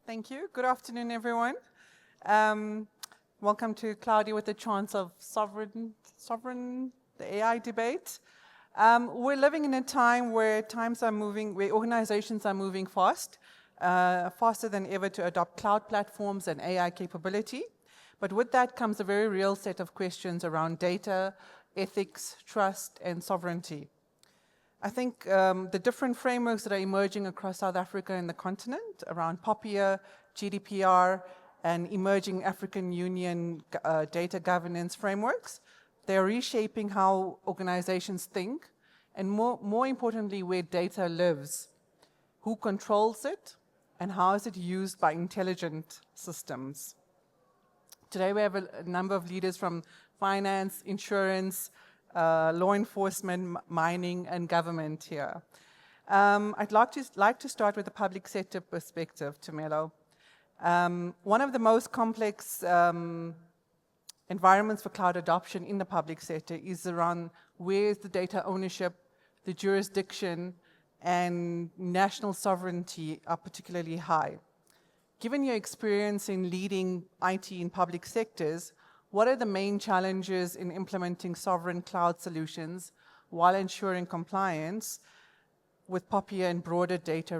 Thank you. Good afternoon, everyone. Welcome to Cloudy with a Chance of Sovereign, the AI debate. We're living in a time where where organizations are moving fast, faster than ever to adopt cloud platforms and AI capability. But with that comes a very real set of questions around data, ethics, trust, and sovereignty. I think the different frameworks that are emerging across South Africa and the continent around POPIA, GDPR, and emerging African Union data governance frameworks, they're reshaping how organizations think, and more importantly, where data lives, who controls it, and how is it used by intelligent systems. Today we have a number of leaders from finance, insurance, law enforcement, mining, and government here. I'd like to start with the public sector perspective, Tumelo. One of the most complex environments for cloud adoption in the public sector is around where is the data ownership, the jurisdiction, and national sovereignty are particularly high. Given your experience in leading IT in public sectors, what are the main challenges in implementing sovereign cloud solutions while ensuring compliance with POPIA and broader data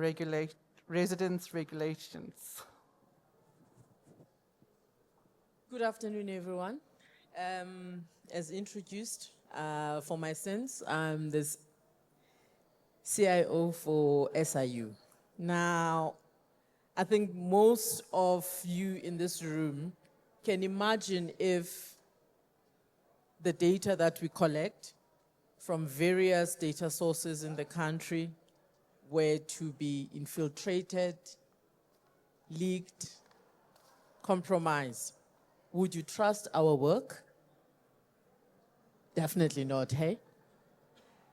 residence regulations? Good afternoon, everyone. As introduced, for my sense, I'm the CIO for SIU. Now, I think most of you in this room can imagine if the data that we collect from various data sources in the country were to be infiltrated, leaked, compromised. Would you trust our work? Definitely not, hey?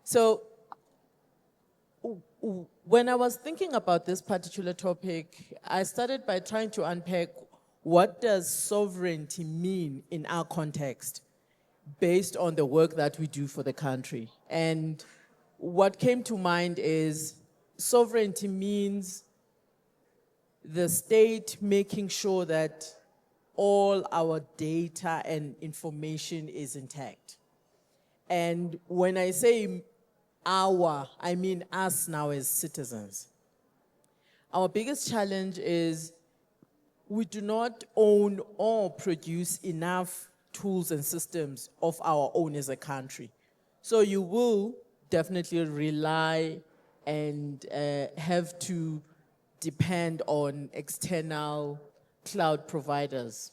So, when I was thinking about this particular topic, I started by trying to unpack what does sovereignty mean in our context based on the work that we do for the country. And what came to mind is sovereignty means the state making sure that all our data and information is intact. And when I say our, I mean us now as citizens. Our biggest challenge is we do not own or produce enough tools and systems of our own as a country. So you will definitely rely and have to depend on external cloud providers.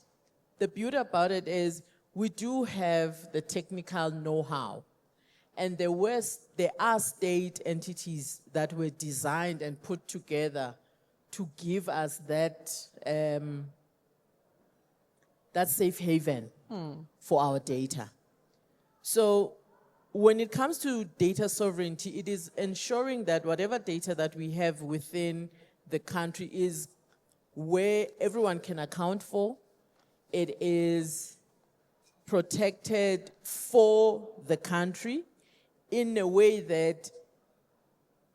The beauty about it is we do have the technical know-how. And there are state entities that were designed and put together to give us that safe haven for our data. So when it comes to data sovereignty, it is ensuring that whatever data that we have within the country is where everyone can account for. It is protected for the country in a way that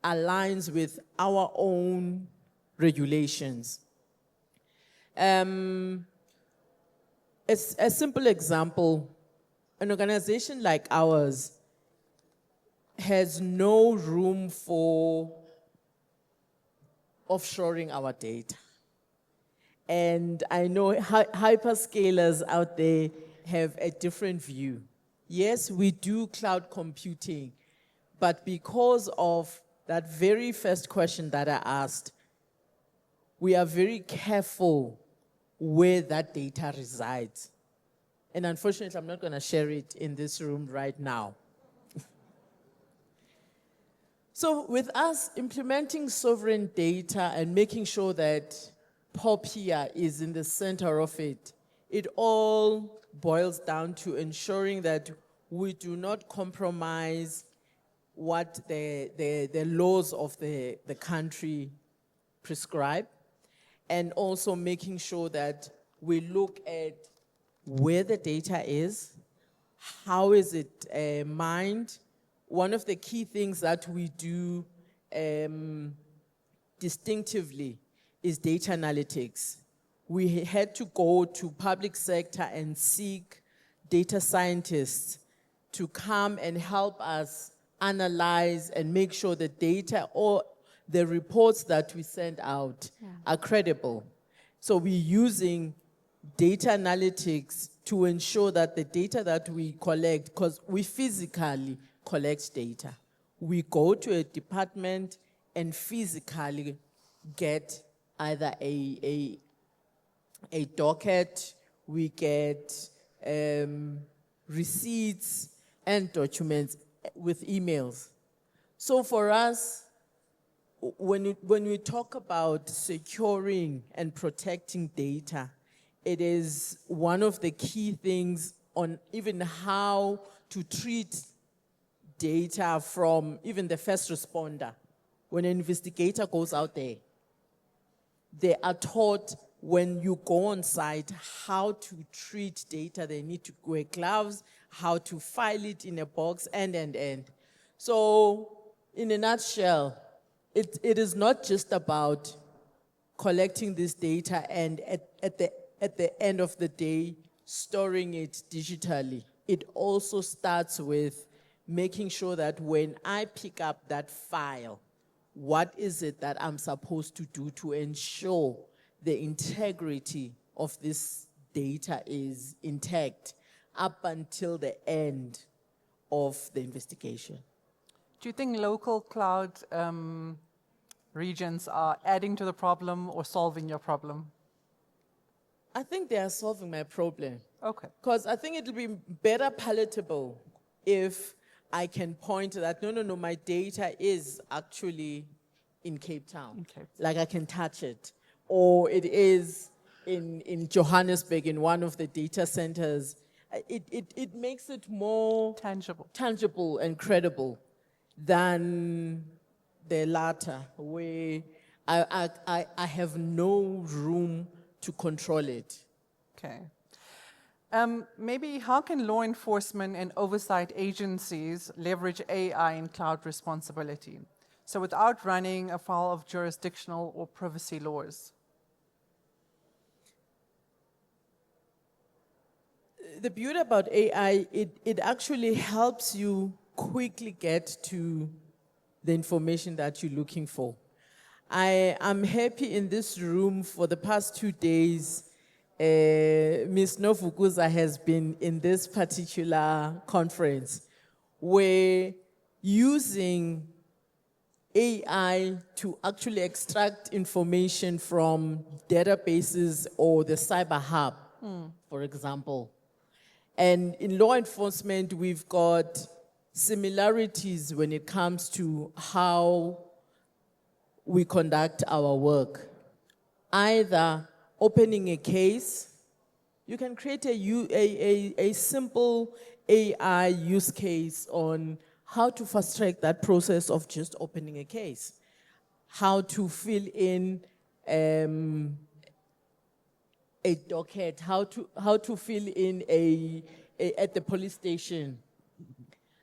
aligns with our own regulations. A simple example, an organization like ours has no room for offshoring our data. And I know hyperscalers out there have a different view. Yes, we do cloud computing, but because of that very first question that I asked, we are very careful where that data resides. And unfortunately, I'm not going to share it in this room right now. So with us implementing sovereign data and making sure that POPIA is in the center of it, it all boils down to ensuring that we do not compromise what the laws of the country prescribe, and also making sure that we look at where the data is, how is it mined. One of the key things that we do distinctively is data analytics. We had to go to public sector and seek data scientists to come and help us analyze and make sure the data or the reports that we send out are credible. So we're using data analytics to ensure that the data that we collect, because we physically collect data, we go to a department and physically get either a docket, we get receipts and documents with emails. So for us, when we talk about securing and protecting data, it is one of the key things on even how to treat data from even the first responder. When an investigator goes out there, they are taught when you go on site how to treat data. They need to wear gloves, how to file it in a box, and. So, in a nutshell, it is not just about collecting this data and at the end of the day, storing it digitally. It also starts with making sure that when I pick up that file, what is it that I'm supposed to do to ensure the integrity of this data is intact up until the end of the investigation? Do you think local cloud regions are adding to the problem or solving your problem? I think they are solving my problem. Okay. Because I think it'll be better palatable if I can point that, no, my data is actually in Cape Town. Okay. Like I can touch it. Or it is in Johannesburg in one of the data centers. It makes it more tangible and credible than the latter, where I have no room to control it. Okay. Maybe how can law enforcement and oversight agencies leverage AI in cloud responsibility? So without running afoul of jurisdictional or privacy laws? The beauty about AI, it actually helps you quickly get to the information that you're looking for. I am happy in this room for the past 2 days. Ms. Novukuza has been in this particular conference where using AI to actually extract information from databases or the cyber hub, for example. And in law enforcement, we've got similarities when it comes to how we conduct our work. Either opening a case, you can create a simple AI use case on how to fast track that process of just opening a case, how to fill in a docket, how to fill in at the police station.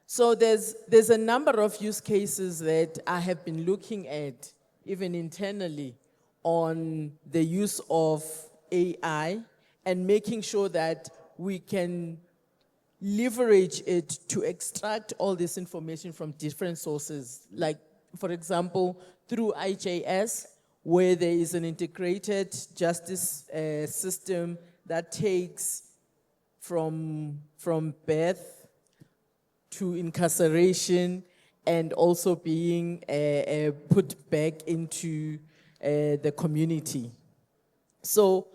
So there's a number of use cases that I have been looking at, even internally, on the use of AI and making sure that we can leverage it to extract all this information from different sources. Like, for example, through IJS, where there is an integrated justice system that takes from birth to incarceration and also being put back into the community. So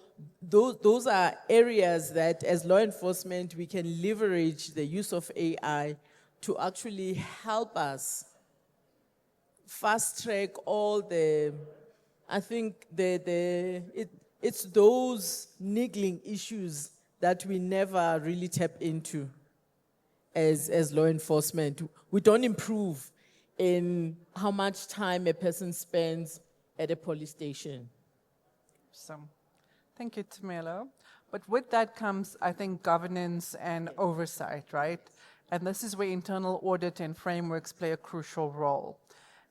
those are areas that as law enforcement we can leverage the use of AI to actually help us fast track all the, I think it's those niggling issues that we never really tap into as law enforcement. We don't improve in how much time a person spends at a police station. So, thank you, Tumelo. But with that comes, I think, governance and oversight, right? And this is where internal audit and frameworks play a crucial role.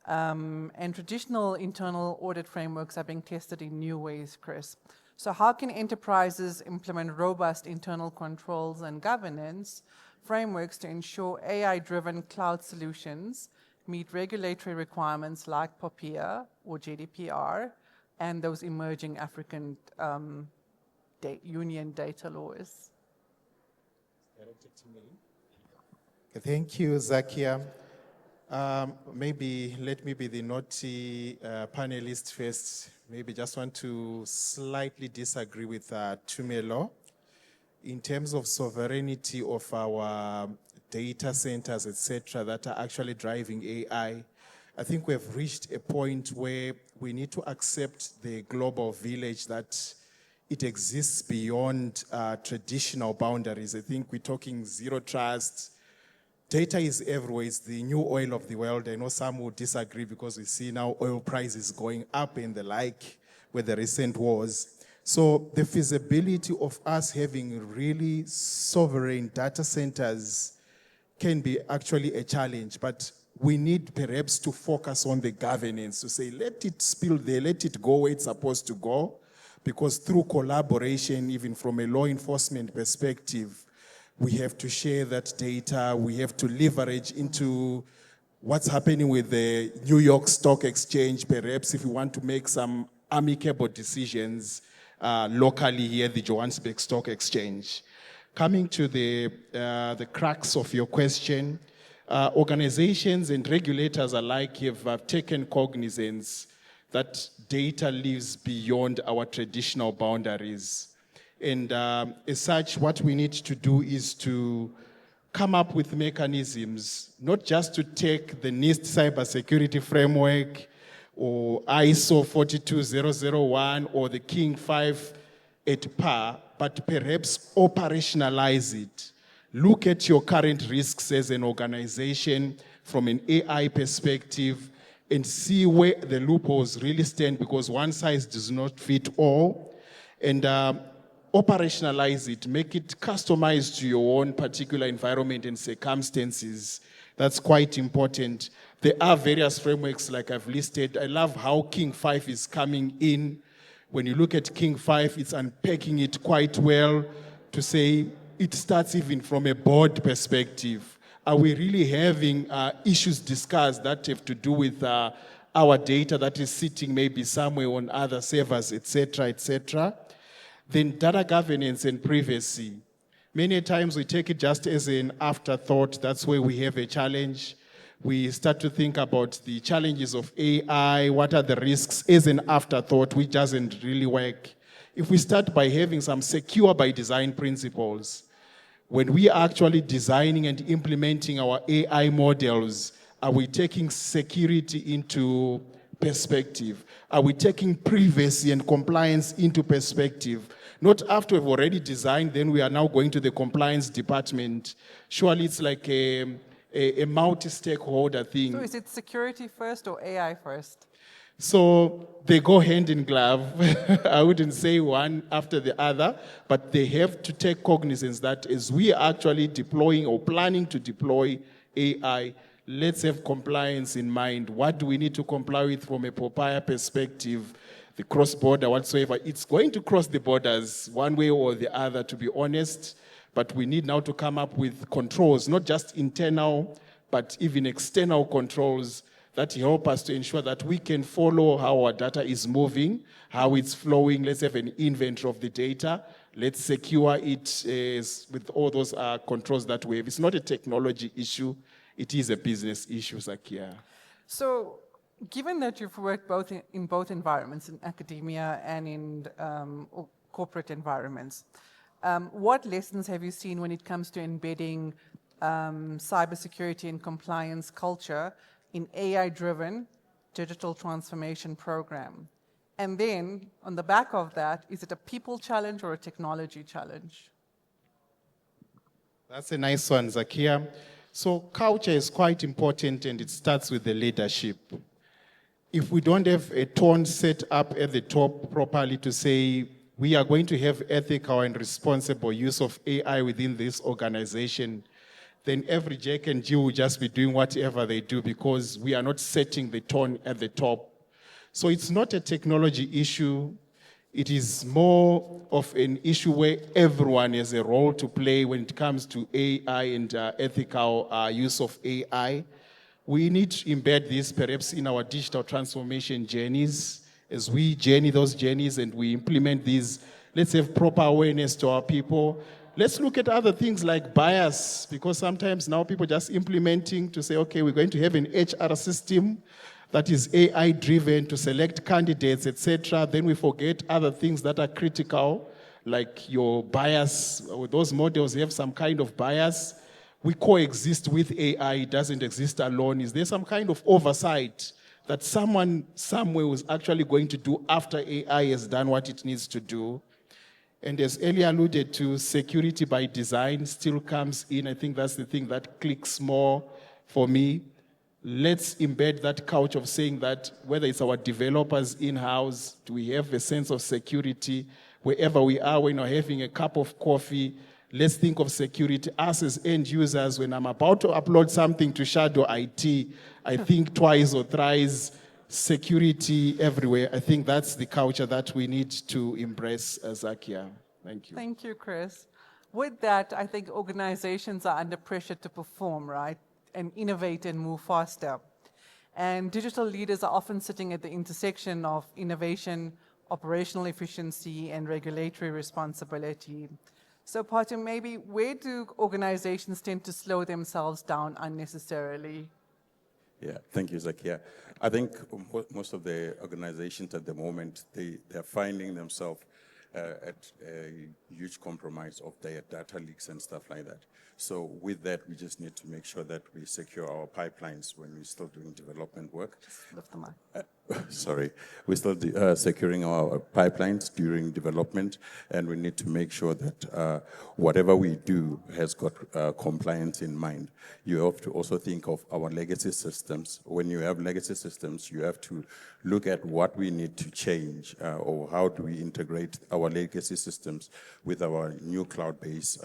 and traditional internal audit frameworks are being tested in new ways, Chris. So how can enterprises implement robust internal controls and governance frameworks to ensure AI-driven cloud solutions meet regulatory requirements like POPIA or GDPR and those emerging African union data laws? Okay, thank you, Zakiyya. Maybe let me be the naughty panelist first. Maybe just want to slightly disagree with Tumelo. In terms of sovereignty of our data centers, etc., that are actually driving AI, I think we have reached a point where we need to accept the global village that it exists beyond traditional boundaries. I think we're talking zero trust. Data is everywhere. It's the new oil of the world. I know some will disagree because we see now oil prices going up and the like with the recent wars. So the feasibility of us having really sovereign data centers can be actually a challenge, but we need perhaps to focus on the governance, to say, let it spill there, let it go where it's supposed to go, because through collaboration, even from a law enforcement perspective, we have to share that data, we have to leverage into what's happening with the New York Stock Exchange, perhaps if we want to make some amicable decisions locally here at the Johannesburg Stock Exchange. Coming to the crux of your question, organizations and regulators alike have taken cognizance that data lives beyond our traditional boundaries. And as such, what we need to do is to come up with mechanisms, not just to take the NIST cybersecurity framework or ISO 42001 or the King 5 at par, but perhaps operationalize it. Look at your current risks as an organization from an AI perspective and see where the loopholes really stand, because one size does not fit all. And operationalize it, make it customized to your own particular environment and circumstances. That's quite important. There are various frameworks like I've listed. I love how King 5 is coming in. When you look at King 5, it's unpacking it quite well to say it starts even from a board perspective. Are we really having issues discussed that have to do with our data that is sitting maybe somewhere on other servers, etc., etc.? Then data governance and privacy. Many times we take it just as an afterthought. That's where we have a challenge. We start to think about the challenges of AI, what are the risks as an afterthought, which doesn't really work. If we start by having some secure by design principles, when we are actually designing and implementing our AI models, are we taking security into perspective? Are we taking privacy and compliance into perspective? Not after we've already designed, then we are now going to the compliance department. Surely it's like a multi-stakeholder thing. So is it security first or AI first? So they go hand in glove. I wouldn't say one after the other, but they have to take cognizance that as we are actually deploying or planning to deploy AI, let's have compliance in mind. What do we need to comply with from a POPIA perspective, the cross-border, whatsoever? It's going to cross the borders one way or the other, to be honest, but we need now to come up with controls, not just internal, but even external controls that help us to ensure that we can follow how our data is moving, how it's flowing. Let's have an inventory of the data. Let's secure it with all those controls that we have. It's not a technology issue. It is a business issue, Zakiyya. So, given that you've worked in both environments, in academia and in corporate environments, what lessons have you seen when it comes to embedding cybersecurity and compliance culture in AI-driven digital transformation program? And then, on the back of that, is it a people challenge or a technology challenge? That's a nice one, Zakiyya. So culture is quite important, and it starts with the leadership. If we don't have a tone set up at the top properly to say we are going to have ethical and responsible use of AI within this organization, then every Jack and Jill will just be doing whatever they do because we are not setting the tone at the top. So it's not a technology issue. It is more of an issue where everyone has a role to play when it comes to AI and ethical use of AI. We need to embed this perhaps in our digital transformation journeys. As we journey those journeys and we implement these, let's have proper awareness to our people. Let's look at other things like bias, because sometimes now people just implementing to say, okay, we're going to have an HR system that is AI driven to select candidates, etc. Then we forget other things that are critical, like your bias. Those models have some kind of bias. We coexist with AI, it doesn't exist alone. Is there some kind of oversight that someone somewhere was actually going to do after AI has done what it needs to do? And as earlier alluded to, security by design still comes in. I think that's the thing that clicks more for me. Let's embed that couch of saying that whether it's our developers in-house, do we have a sense of security wherever we are when we're having a cup of coffee? Let's think of security. Us as end users, when I'm about to upload something to Shadow IT, I think twice or thrice. Security everywhere. I think that's the culture that we need to embrace, Zakiyya. Thank you. Thank you, Chris. With that, I think organizations are under pressure to perform, right? And innovate and move faster. And digital leaders are often sitting at the intersection of innovation, operational efficiency, and regulatory responsibility. So, Phathu, maybe where do organizations tend to slow themselves down unnecessarily? Yeah, thank you, Zakiyya. I think most of the organizations at the moment, they're finding themselves at a huge compromise of their data leaks and stuff like that. So with that, we just need to make sure that we secure our pipelines when we're still doing development work. Lift the mic. Sorry, we're still securing our pipelines during development, and we need to make sure that whatever we do has got compliance in mind. You have to also think of our legacy systems. When you have legacy systems, you have to look at what we need to change or how do we integrate our legacy systems with our new cloud-based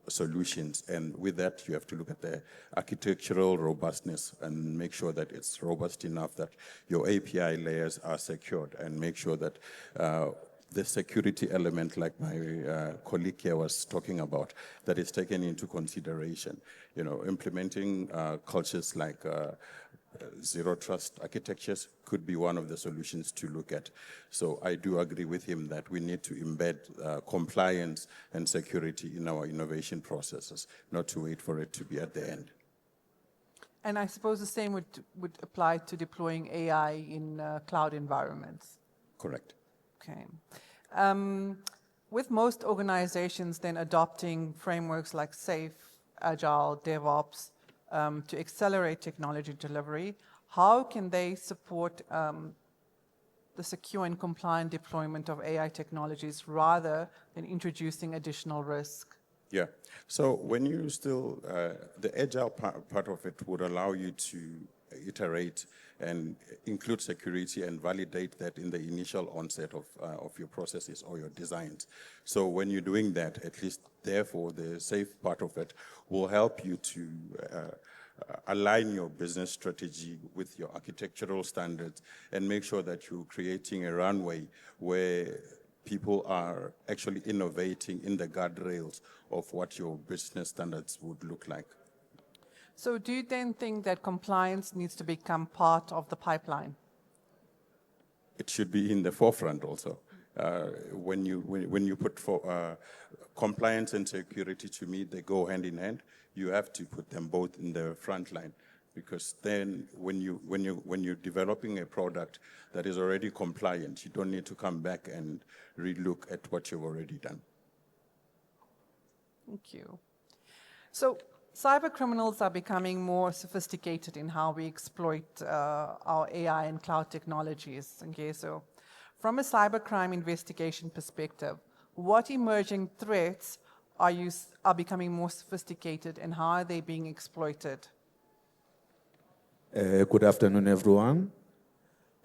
solutions. And with that, you have to look at the architectural robustness and make sure that it's robust enough that your API layers are secured, and make sure that the security element, like my colleague here was talking about, that is taken into consideration. You know, implementing cultures like zero trust architectures could be one of the solutions to look at. So I do agree with him that we need to embed compliance and security in our innovation processes, not to wait for it to be at the end. And I suppose the same would apply to deploying AI in cloud environments. Correct. Okay. With most organizations then adopting frameworks like SAFe, Agile, DevOps to accelerate technology delivery, how can they support the secure and compliant deployment of AI technologies rather than introducing additional risk? Yeah. So when you still, the agile part of it would allow you to iterate and include security and validate that in the initial onset of your processes or your designs. So when you're doing that, at least therefore the safe part of it will help you to align your business strategy with your architectural standards and make sure that you're creating a runway where people are actually innovating in the guardrails of what your business standards would look like. So do you then think that compliance needs to become part of the pipeline? It should be in the forefront also. When you put compliance and security, to me, they go hand in hand. You have to put them both in the front line, because then when you're developing a product that is already compliant, you don't need to come back and relook at what you've already done. Thank you. So cyber criminals are becoming more sophisticated in how we exploit our AI and cloud technologies. Songezo, from a cybercrime investigation perspective, what emerging threats are becoming more sophisticated, and how are they being exploited? Good afternoon, everyone.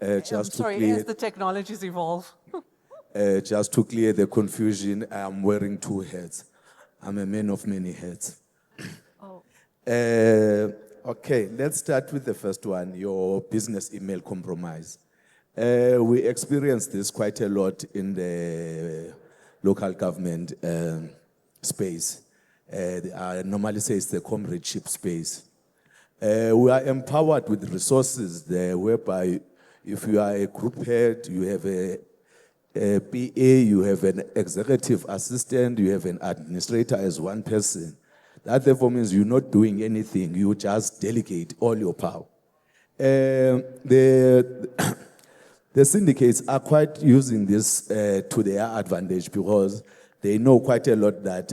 As the technologies evolve. Just to clear the confusion, I'm wearing two hats. I'm a man of many hats. Oh. Okay, let's start with the first one, your business email compromise. We experience this quite a lot in the local government space. I normally say it's the comradeship space. We are empowered with resources there whereby if you are a group head, you have a PA, you have an executive assistant, you have an administrator as one person. That therefore means you're not doing anything, you just delegate all your power. The syndicates are quite using this to their advantage because they know quite a lot that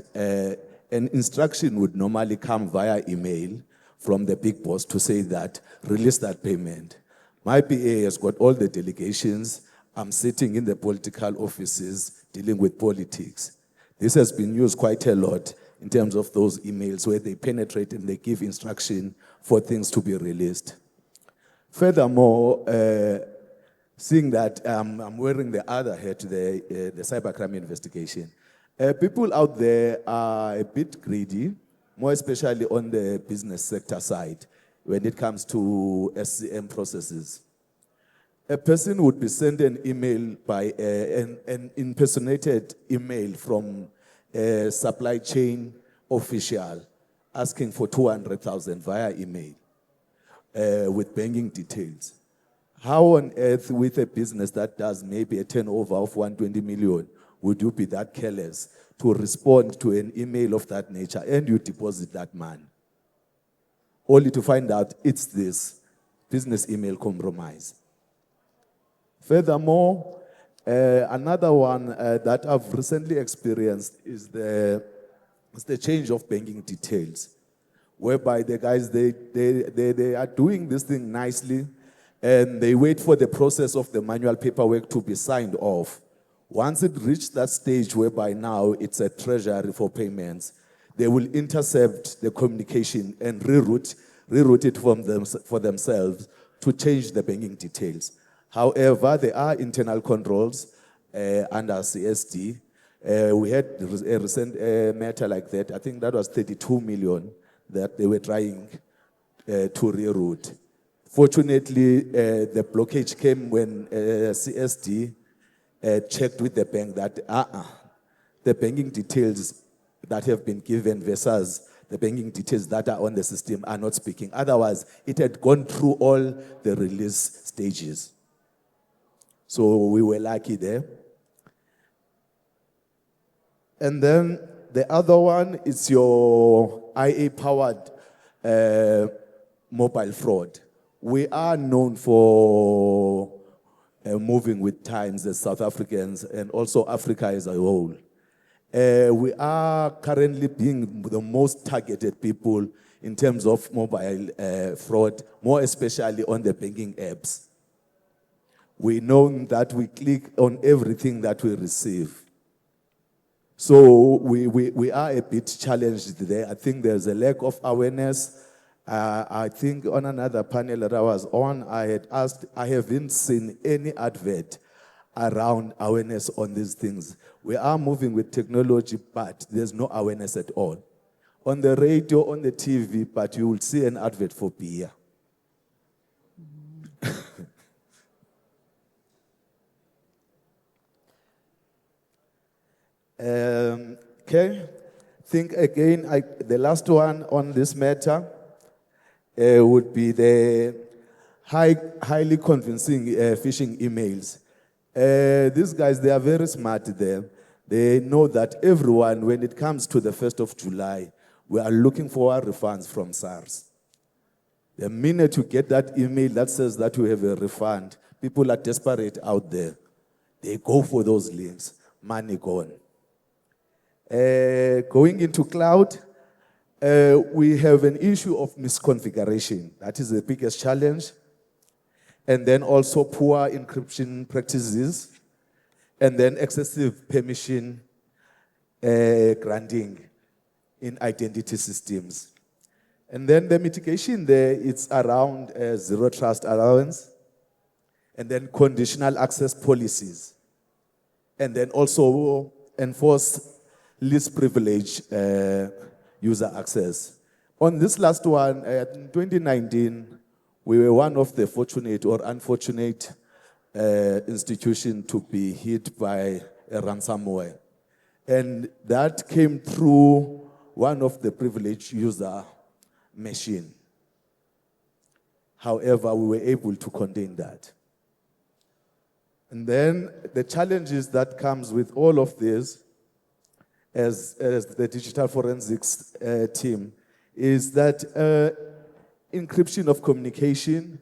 an instruction would normally come via email from the big boss to say that, release that payment. My PA has got all the delegations. I'm sitting in the political offices dealing with politics. This has been used quite a lot in terms of those emails where they penetrate and they give instruction for things to be released. Furthermore, seeing that I'm wearing the other hat, the cybercrime investigation, people out there are a bit greedy, more especially on the business sector side when it comes to SCM processes. A person would be sent an email by an impersonated email from a supply chain official asking for 200,000 via email with banking details. How on earth, with a business that does maybe a turnover of 120 million, would you be that careless to respond to an email of that nature and you deposit that money? Only to find out it's this business email compromise. Furthermore, another one that I've recently experienced is the change of banking details, whereby the guys, they are doing this thing nicely, and they wait for the process of the manual paperwork to be signed off. Once it reaches that stage whereby now it's a treasury for payments, they will intercept the communication and reroute it for themselves to change the banking details. However, there are internal controls under CSD. We had a recent matter like that. I think that was 32 million that they were trying to reroute. Fortunately, the blockage came when CSD checked with the bank that the banking details that have been given versus the banking details that are on the system are not speaking. Otherwise, it had gone through all the release stages. So we were lucky there. And then the other one is your IA-powered mobile fraud. We are known for moving with times as South Africans and also Africa as a whole. We are currently being the most targeted people in terms of mobile fraud, more especially on the banking apps. We know that we click on everything that we receive. So we are a bit challenged there. I think there's a lack of awareness. I think on another panel that I was on, I had asked, I haven't seen any advert around awareness on these things. We are moving with technology, but there's no awareness at all. On the radio, on the TV, but you will see an advert for beer. Okay, think again, the last one on this matter would be the highly convincing phishing emails. These guys, they are very smart there. They know that everyone, when it comes to the 1st of July, we are looking for our refunds from SARS. The minute you get that email that says that you have a refund, people are desperate out there. They go for those links, money gone. Going into cloud, we have an issue of misconfiguration. That is the biggest challenge. And then also poor encryption practices. And then excessive permission granting in identity systems. And then the mitigation there, it's around zero trust allowance. And then conditional access policies. And then also enforce least privilege user access. On this last one, in 2019, we were one of the fortunate or unfortunate institution to be hit by a ransomware. And that came through one of the privileged user machine. However, we were able to contain that. And then the challenges that comes with all of this as the digital forensics team is that encryption of communication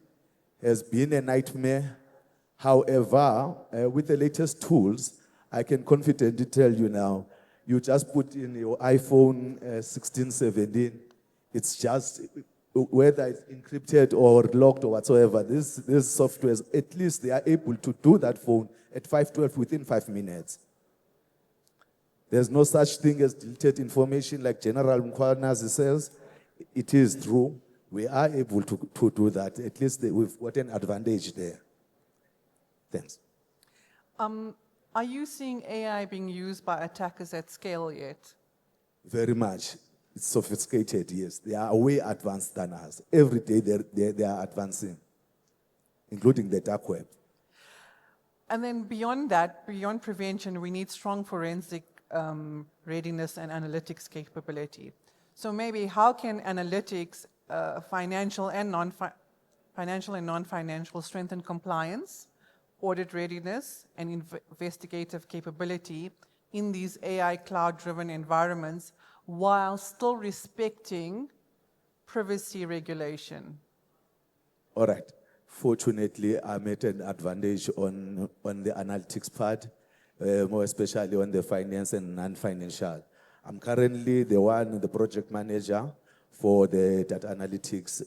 has been a nightmare. However, with the latest tools, I can confidently tell you now, you just put in your iPhone 16, 17, it's just, whether it's encrypted or locked or whatsoever, this softwares, at least they are able to do that phone at 512 within 5 minutes. There's no such thing as deleted information like General Mkhwanazi says. It is true. We are able to do that. At least we've got an advantage there. Thanks. Are you seeing AI being used by attackers at scale yet? Very much. It's sophisticated, yes. They are way advanced than us. Every day they are advancing, including the dark web. And then beyond that, beyond prevention, we need strong forensic readiness and analytics capability. So maybe how can analytics, financial and non-financial, strengthen compliance, audit readiness, and investigative capability in these AI cloud-driven environments while still respecting privacy regulation? All right. Fortunately, I'm at an advantage on the analytics part, more especially on the finance and non-financial. I'm currently the project manager for the data analytics.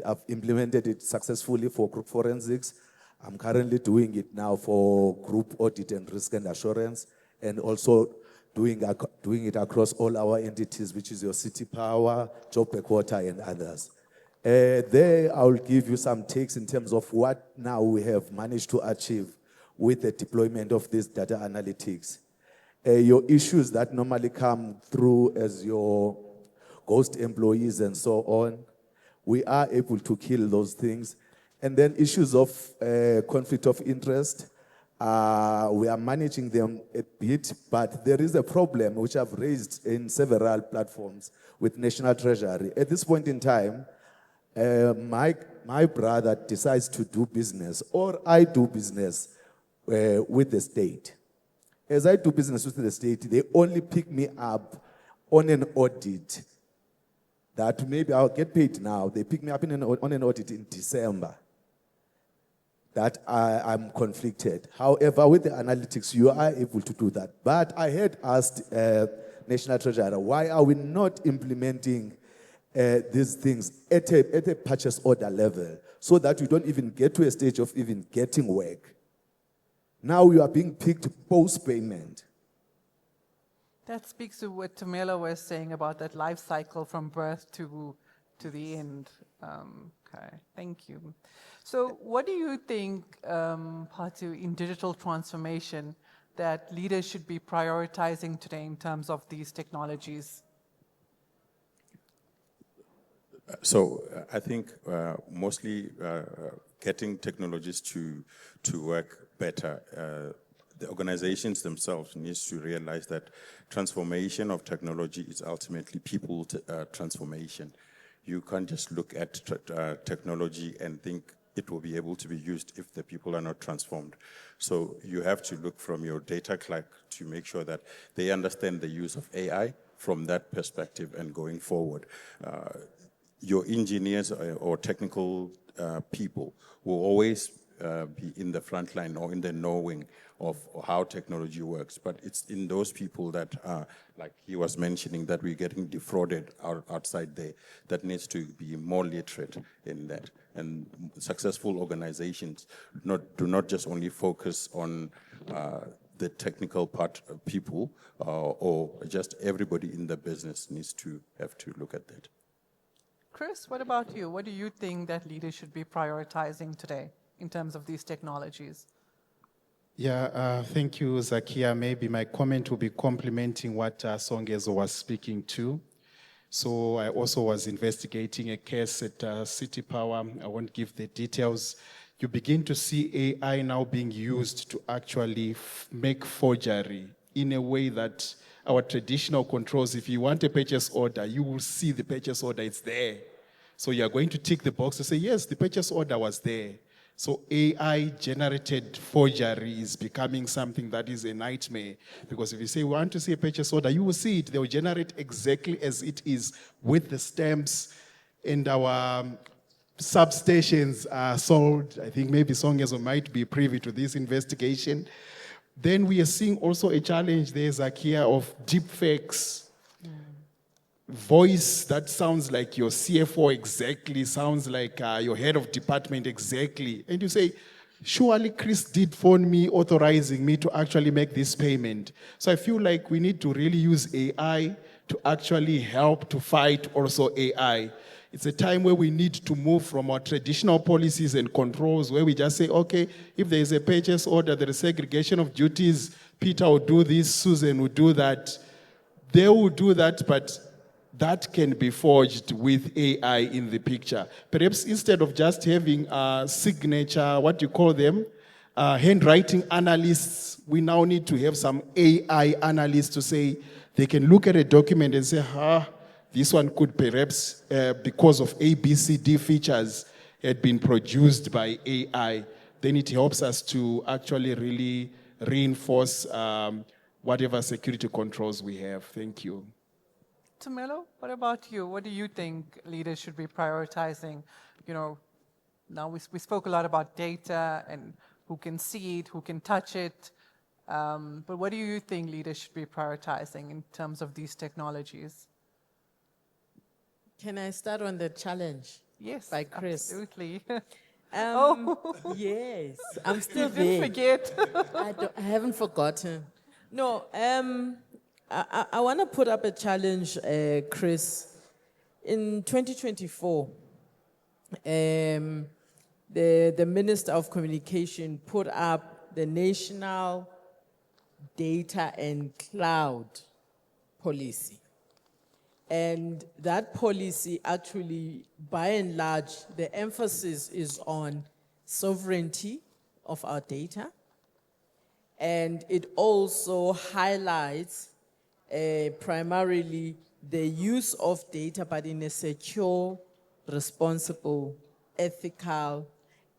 I've implemented it successfully for group forensics. I'm currently doing it now for group audit and risk and assurance, and also doing it across all our entities, which is your city power, job per quarter, and others. There, I'll give you some takes in terms of what now we have managed to achieve with the deployment of this data analytics. Your issues that normally come through as your ghost employees and so on, we are able to kill those things. And then issues of conflict of interest, we are managing them a bit, but there is a problem which I've raised in several platforms with National Treasury. At this point in time, my brother decides to do business, or I do business with the state. As I do business with the state, they only pick me up on an audit that maybe I'll get paid now. They pick me up on an audit in December. That I'm conflicted. However, with the analytics, you are able to do that. But I had asked National Treasury, why are we not implementing these things at a purchase order level so that we don't even get to a stage of even getting work? Now we are being picked post-payment. That speaks to what Tumelo was saying about that life cycle from birth to the end. Okay, thank you. So what do you think, Phathu, in digital transformation that leaders should be prioritizing today in terms of these technologies? So I think mostly getting technologies to work better. The organizations themselves need to realize that transformation of technology is ultimately people transformation. You can't just look at technology and think it will be able to be used if the people are not transformed. So you have to look from your data clerk to make sure that they understand the use of AI from that perspective and going forward. Your engineers or technical people will always be in the front line or in the knowing of how technology works. But it's in those people that, like he was mentioning, that we're getting defrauded outside there, that needs to be more literate in that. And successful organizations do not just only focus on the technical part of people, or just everybody in the business needs to have to look at that. Chris, what about you? What do you think that leaders should be prioritizing today in terms of these technologies? Yeah, thank you, Zakiyya. Maybe my comment will be complementing what Songezo was speaking to. So I also was investigating a case at City Power. I won't give the details. You begin to see AI now being used to actually make forgery in a way that our traditional controls, if you want a purchase order, you will see the purchase order, it's there. So you are going to tick the box to say, yes, the purchase order was there. So AI-generated forgery is becoming something that is a nightmare. Because if you say, we want to see a purchase order, you will see it. They will generate exactly as it is with the stamps. And our substations are sold. I think maybe Songezo might be privy to this investigation. Then we are seeing also a challenge there, Zakiyya, of deepfakes. Voice that sounds like your CFO exactly, sounds like your head of department exactly. And you say, surely Chris did phone me authorizing me to actually make this payment. So I feel like we need to really use AI to actually help to fight also AI. It's a time where we need to move from our traditional policies and controls where we just say, okay, if there is a purchase order, there is segregation of duties, Peter will do this, Susan will do that. They will do that, but that can be forged with AI in the picture. Perhaps instead of just having a signature, what do you call them? Handwriting analysts, we now need to have some AI analysts to say, they can look at a document and say, this one could perhaps, because of ABCD features, had been produced by AI. Then it helps us to actually really reinforce whatever security controls we have. Thank you. Tumelo, what about you? What do you think leaders should be prioritizing? You know, now we spoke a lot about data and who can see it, who can touch it. But what do you think leaders should be prioritizing in terms of these technologies? Can I start on the challenge? Yes, By Chris. absolutely. Yes, I'm still You didn't there. forget. I haven't forgotten. No, I want to put up a challenge, Chris. In 2024, the Minister of Communication put up the National Data and Cloud Policy. And that policy actually, by and large, the emphasis is on sovereignty of our data. And it also highlights primarily the use of data, but in a secure, responsible, ethical,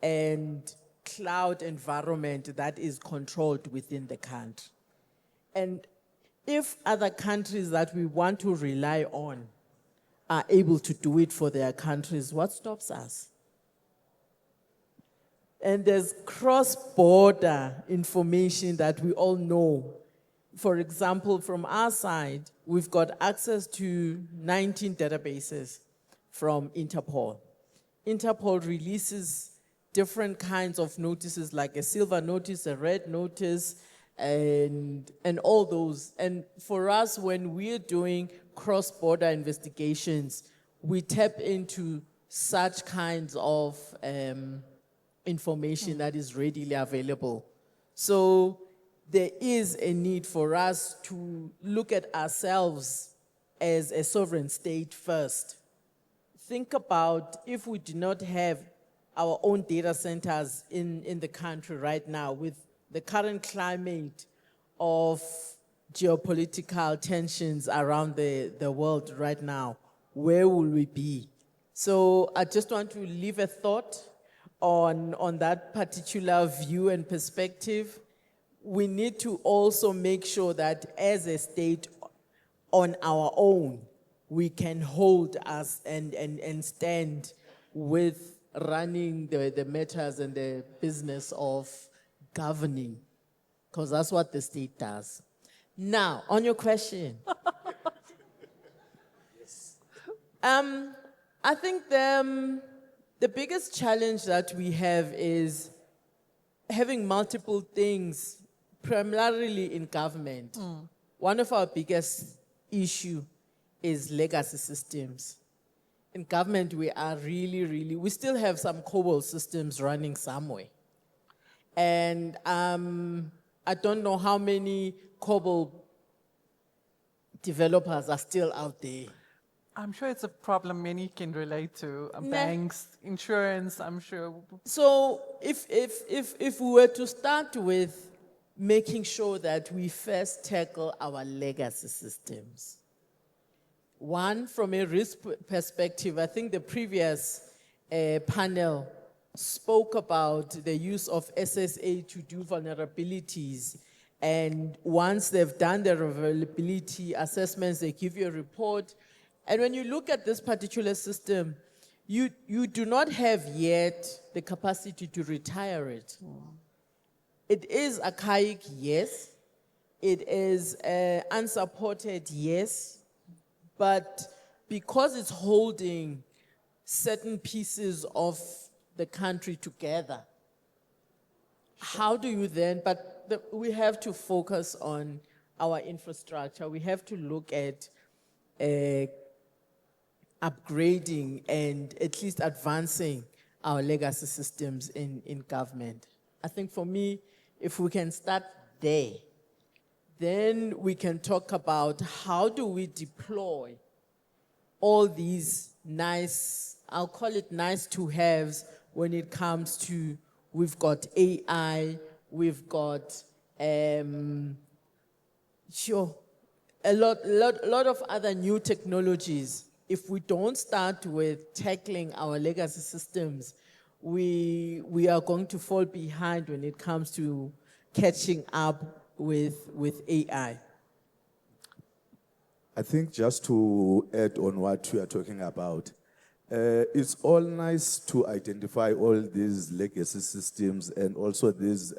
and cloud environment that is controlled within the country. And if other countries that we want to rely on are able to do it for their countries, what stops us? And there's cross-border information that we all know. For example, from our side, we've got access to 19 databases from Interpol. Interpol releases different kinds of notices, like a silver notice, a red notice, and all those. And for us, when we're doing cross-border investigations, we tap into such kinds of information that is readily available. So there is a need for us to look at ourselves as a sovereign state first. Think about if we do not have our own data centers in the country right now with the current climate of geopolitical tensions around the world right now, where will we be? So I just want to leave a thought on that particular view and perspective. We need to also make sure that as a state on our own, we can hold us and stand with running the matters and the business of governing, because that's what the state does. Now, on your question. I think the biggest challenge that we have is having multiple things, primarily in government. One of our biggest issue is legacy systems. In government, we are we still have some COBOL systems running somewhere. And I don't know how many COBOL developers are still out there. I'm sure it's a problem many can relate to. Nah. Banks, insurance, I'm sure. So if we were to start with making sure that we first tackle our legacy systems, one, from a risk perspective, I think the previous panel spoke about the use of SSA to do vulnerabilities. And once they've done their vulnerability assessments, they give you a report. And when you look at this particular system, you do not have yet the capacity to retire it. It is archaic, yes. It is unsupported, yes. But because it's holding certain pieces of the country together, how do you then, we have to focus on our infrastructure. We have to look at upgrading and at least advancing our legacy systems in government. I think for me, if we can start there, then we can talk about how do we deploy all these nice, I'll call it nice to haves when it comes to, we've got AI, we've got, sure, a lot of other new technologies. If we don't start with tackling our legacy systems, we are going to fall behind when it comes to catching up with AI. I think just to add on what you are talking about, it's all nice to identify all these legacy systems and also these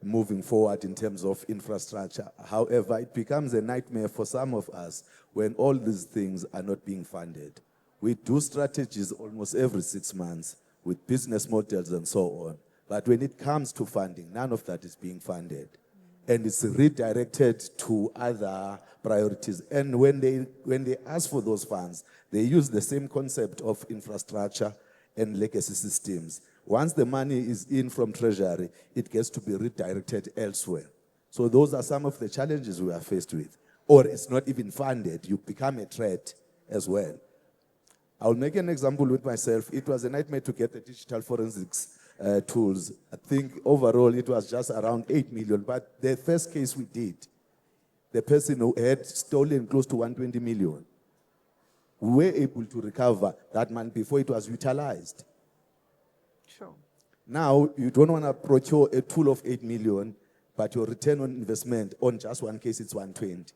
moving forward in terms of infrastructure. However, it becomes a nightmare for some of us when all these things are not being funded. We do strategies almost every 6 months with business models and so on. But when it comes to funding, none of that is being funded. And it's redirected to other priorities. And when they ask for those funds, they use the same concept of infrastructure and legacy systems. Once the money is in from Treasury, it gets to be redirected elsewhere. So those are some of the challenges we are faced with. Or it's not even funded, you become a threat as well. I'll make an example with myself. It was a nightmare to get the digital forensics tools. I think overall it was just around 8 million, but the first case we did, the person who had stolen close to 120 million, we were able to recover that money before it was utilized. Sure. Now, you don't want to procure a tool of 8 million, but your return on investment on just one case, it's 120.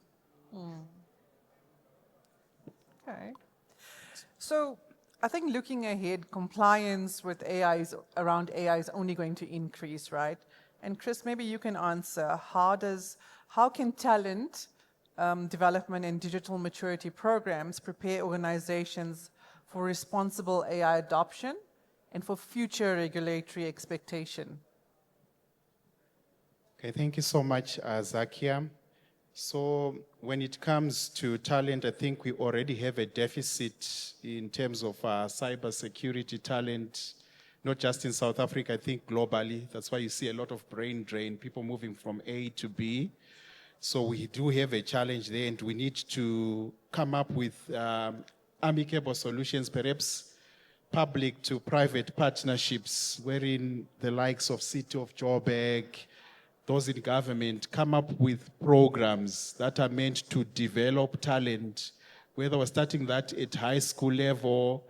Okay. So I think looking ahead, compliance with around AI is only going to increase, right? And Chris, maybe you can answer, how can talent development and digital maturity programs prepare organizations for responsible AI adoption and for future regulatory expectation? Okay, thank you so much, Zakiyya. So when it comes to talent, I think we already have a deficit in terms of cybersecurity talent, not just in South Africa, I think globally. That's why you see a lot of brain drain, people moving from A to B. So we do have a challenge there, and we need to come up with amicable solutions, perhaps public to private partnerships, wherein the likes of City of Joburg, those in government, come up with programs that are meant to develop talent, whether we're starting that at high school level,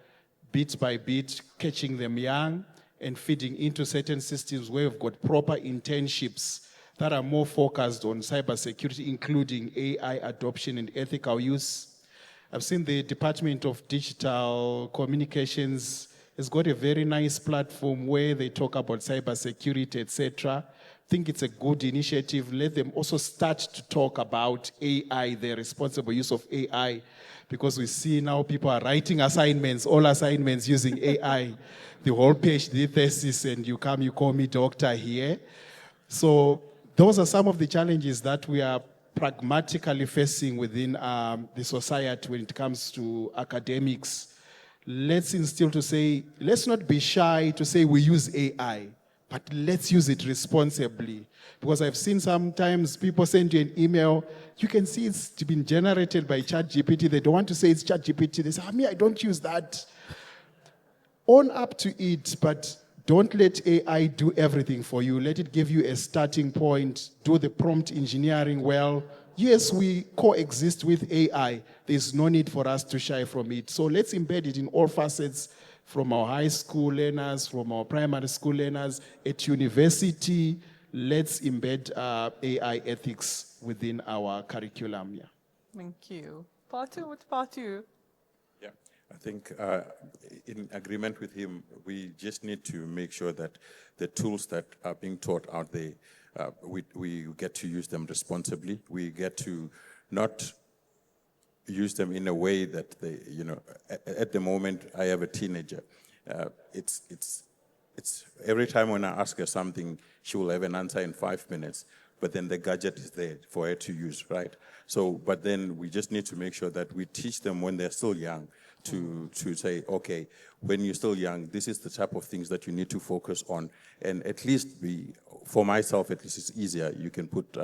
bit by bit, catching them young, and feeding into certain systems where we've got proper internships that are more focused on cybersecurity, including AI adoption and ethical use. I've seen the Department of Digital Communications has got a very nice platform where they talk about cybersecurity, etc. I think it's a good initiative. Let them also start to talk about AI, the responsible use of AI, because we see now people are writing assignments, all assignments using AI. The whole PhD thesis, and you call me doctor here. So those are some of the challenges that we are pragmatically facing within the society when it comes to academics. Let's instill to say, let's not be shy to say we use AI, but let's use it responsibly. Because I've seen sometimes people send you an email, you can see it's been generated by ChatGPT. They don't want to say it's ChatGPT. They say, I don't use that. Own up to it, but don't let AI do everything for you. Let it give you a starting point. Do the prompt engineering well. Yes, we coexist with AI. There's no need for us to shy from it. So let's embed it in all facets, from our high school learners, from our primary school learners, at university. Let's embed AI ethics within our curriculum. Yeah. Thank you. Phathu, what about you? Yeah, I think in agreement with him, we just need to make sure that the tools that are being taught out there, we get to use them responsibly. We get to not use them in a way that they, at the moment, I have a teenager. It's every time when I ask her something, she will have an answer in 5 minutes, but then the gadget is there for her to use, right? So, but then we just need to make sure that we teach them when they're still young to say, okay, when you're still young, this is the type of things that you need to focus on. And at least for myself, at least it's easier. You can put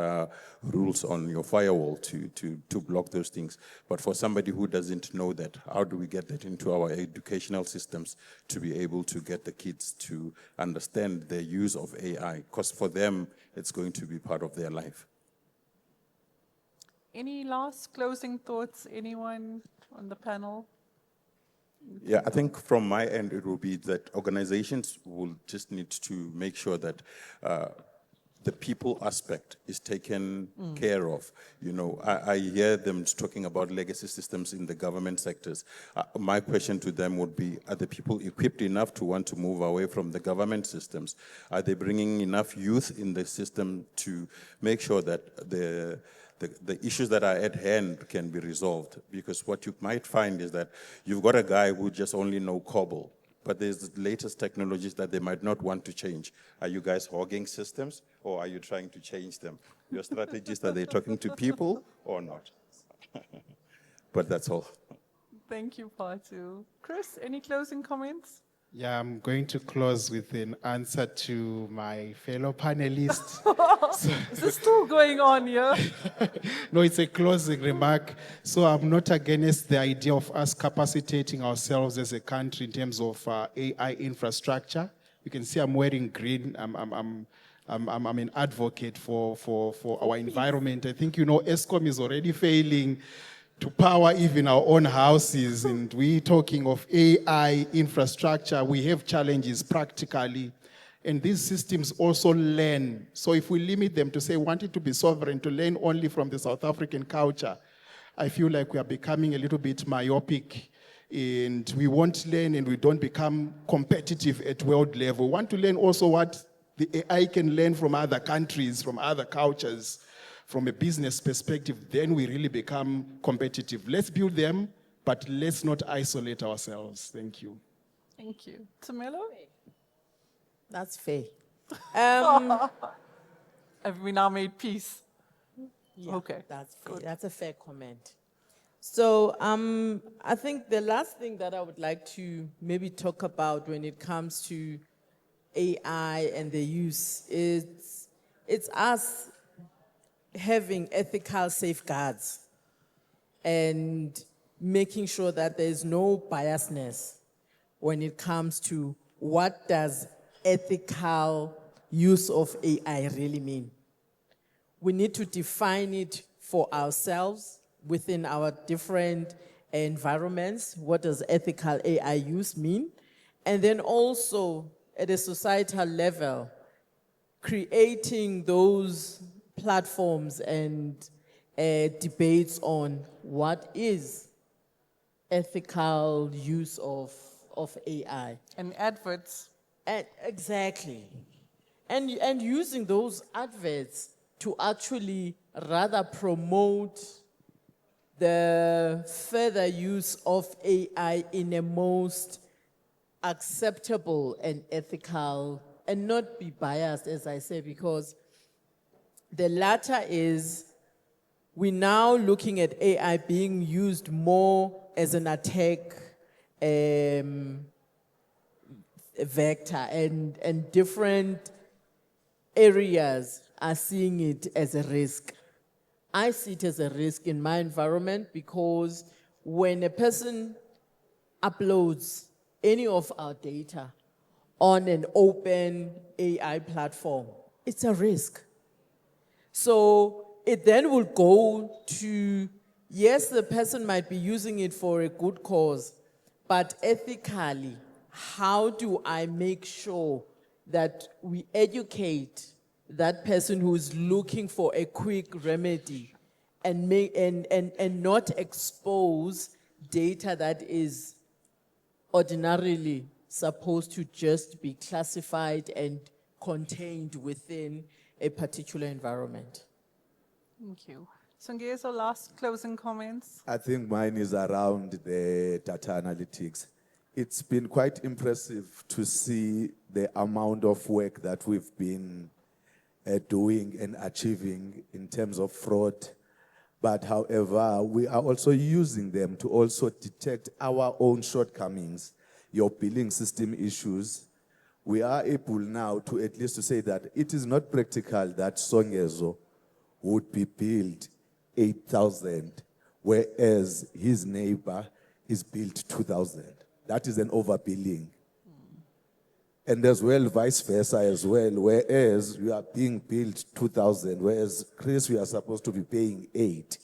rules on your firewall to block those things. But for somebody who doesn't know that, how do we get that into our educational systems to be able to get the kids to understand the use of AI? Because for them, it's going to be part of their life. Any last closing thoughts, anyone on the panel? Yeah, I think from my end, it will be that organizations will just need to make sure that the people aspect is taken care of. I hear them talking about legacy systems in the government sectors. My question to them would be, are the people equipped enough to want to move away from the government systems? Are they bringing enough youth in the system to make sure that the issues that are at hand can be resolved? Because what you might find is that you've got a guy who just only know COBOL, but there's the latest technologies that they might not want to change. Are you guys hogging systems, or are you trying to change them? Your strategists, are they talking to people or not? But that's all. Thank you, Phathu. Chris, any closing comments? Yeah, I'm going to close with an answer to my fellow panelists. Is this still going on here? No, it's a closing remark. So I'm not against the idea of us capacitating ourselves as a country in terms of AI infrastructure. You can see I'm wearing green. I'm an advocate for our environment. I think, ESCOM is already failing to power even our own houses, and we're talking of AI infrastructure. We have challenges practically, and these systems also learn. So if we limit them to say, wanting to be sovereign, to learn only from the South African culture, I feel like we are becoming a little bit myopic, and we won't learn, and we don't become competitive at world level. We want to learn also what the AI can learn from other countries, from other cultures. From a business perspective, then we really become competitive. Let's build them, but let's not isolate ourselves. Thank you. Thank you. Tumelo? That's fair. Have we now made peace? Yeah, Okay, that's fair. That's a fair comment. So I think the last thing that I would like to maybe talk about when it comes to AI and the use is it's us having ethical safeguards and making sure that there's no biasness when it comes to what does ethical use of AI really mean. We need to define it for ourselves within our different environments. What does ethical AI use mean? And then also at a societal level, creating those platforms and debates on what is ethical use of AI. And adverts. And exactly. And using those adverts to actually rather promote the further use of AI in a most acceptable and ethical, and not be biased, as I say, because the latter is we're now looking at AI being used more as an attack vector, and different areas are seeing it as a risk. I see it as a risk in my environment because when a person uploads any of our data on an open AI platform, it's a risk. So it then will go to, yes, the person might be using it for a good cause, but ethically, how do I make sure that we educate that person who's looking for a quick remedy and not expose data that is ordinarily supposed to just be classified and contained within a particular environment? Thank you. Songezo, last closing comments? I think mine is around the data analytics. It's been quite impressive to see the amount of work that we've been doing and achieving in terms of fraud. But however, we are also using them to also detect our own shortcomings, your billing system issues. We are able now to at least to say that it is not practical that Songezo would be billed 8,000, whereas his neighbor is billed 2,000. That is an overbilling. And as well, vice versa as well, whereas you are being billed 2,000, whereas Chris, we are supposed to be paying 8.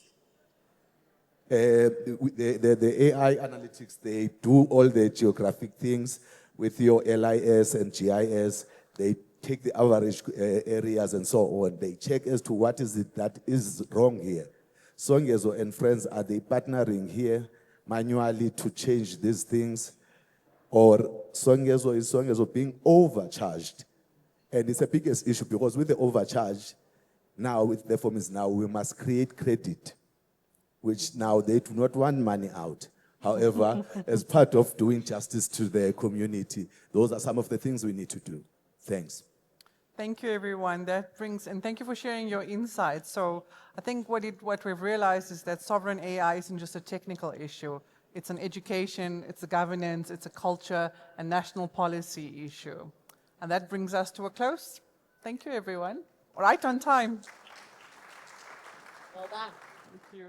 The AI analytics, they do all the geographic things with your LIS and GIS. They take the average areas and so on. They check as to what is it that is wrong here. Songezo and friends, are they partnering here manually to change these things? Or Songezo is Songezo being overcharged? And it's the biggest issue because with the overcharge, now with the form is now we must create credit, which now they do not want money out. However, as part of doing justice to the community, those are some of the things we need to do. Thanks. Thank you, everyone. That brings, and thank you for sharing your insights. So I think what we've realized is that sovereign AI isn't just a technical issue. It's an education, it's a governance, it's a culture, and national policy issue. And that brings us to a close. Thank you, everyone. Right on time. Well done. Thank you.